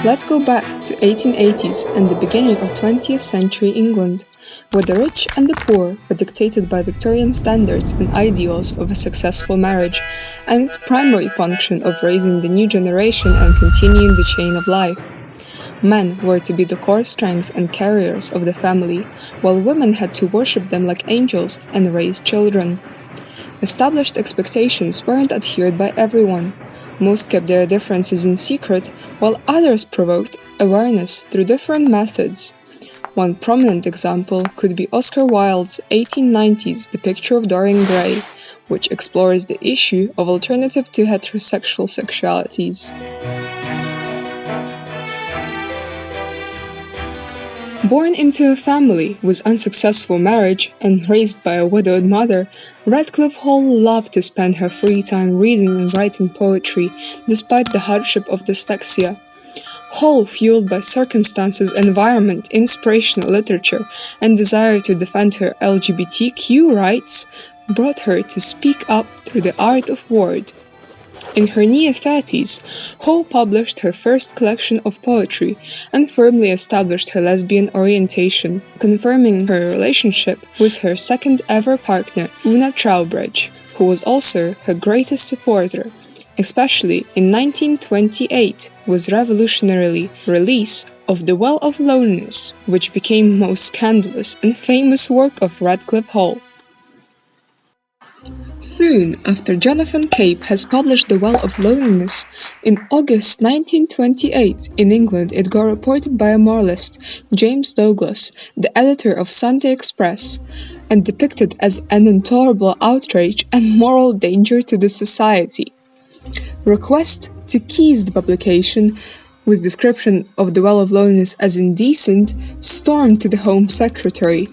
Let's go back to 1880s and the beginning of 20th century England, where the rich and the poor were dictated by Victorian standards and ideals of a successful marriage, and its primary function of raising the new generation and continuing the chain of life. Men were to be the core strengths and carriers of the family, while women had to worship them like angels and raise children. Established expectations weren't adhered by everyone. Most kept their differences in secret, while others provoked awareness through different methods. One prominent example could be Oscar Wilde's 1890s The Picture of Dorian Gray, which explores the issue of alternative to heterosexual sexualities. Born into a family with unsuccessful marriage and raised by a widowed mother, Radcliffe Hall loved to spend her free time reading and writing poetry, despite the hardship of dyslexia. Hall, fueled by circumstances, environment, inspirational literature, and desire to defend her LGBTQ rights, brought her to speak up through the art of word. In her near 30s, Hall published her first collection of poetry and firmly established her lesbian orientation, confirming her relationship with her second-ever partner, Una Troubridge, who was also her greatest supporter, especially in 1928 with revolutionary release of The Well of Loneliness, which became most scandalous and famous work of Radcliffe Hall. Soon after Jonathan Cape has published The Well of Loneliness, in August 1928 in England it got reported by a moralist, James Douglas, the editor of Sunday Express, and depicted as an intolerable outrage and moral danger to the society. Request to cease the publication, with description of The Well of Loneliness as indecent, stormed to the Home Secretary,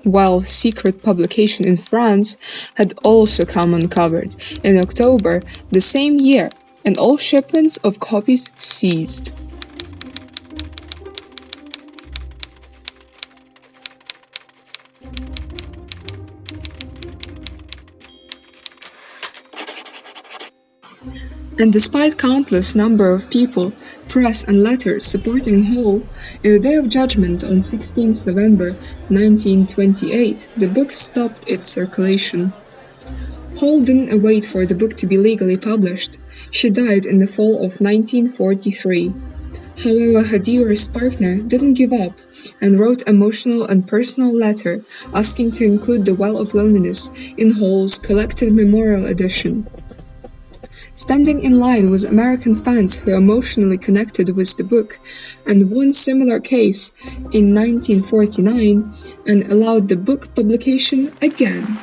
while secret publication in France had also come uncovered in October the same year, and all shipments of copies seized. And despite countless number of people, press and letters supporting Hall, in the Day of Judgment on 16th November 1928, the book stopped its circulation. Hall didn't wait for the book to be legally published. She died in the fall of 1943. However, her dearest partner didn't give up and wrote an emotional and personal letter asking to include The Well of Loneliness in Hall's collected memorial edition. Standing in line with American fans who emotionally connected with the book, and one similar case in 1949, and allowed the book publication again.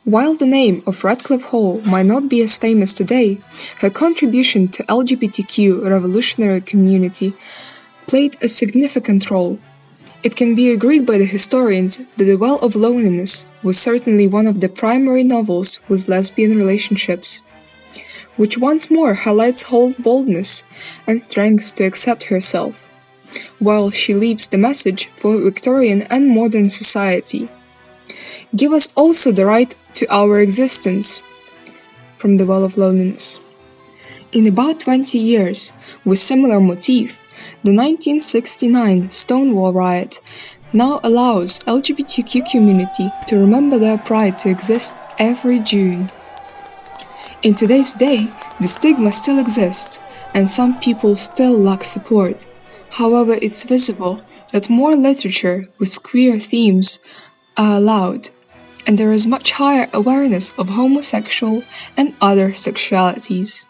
While the name of Radcliffe Hall might not be as famous today, her contribution to LGBTQ revolutionary community played a significant role. It can be agreed by the historians that The Well of Loneliness was certainly one of the primary novels with lesbian relationships, which once more highlights Hall's boldness and strength to accept herself, while she leaves the message for Victorian and modern society. Give us also the right to our existence, from The Well of Loneliness. In about 20 years, with similar motif, the 1969 Stonewall riot now allows LGBTQ community to remember their pride to exist every June. In today's day, the stigma still exists, and some people still lack support. However, it's visible that more literature with queer themes are allowed, and there is much higher awareness of homosexual and other sexualities.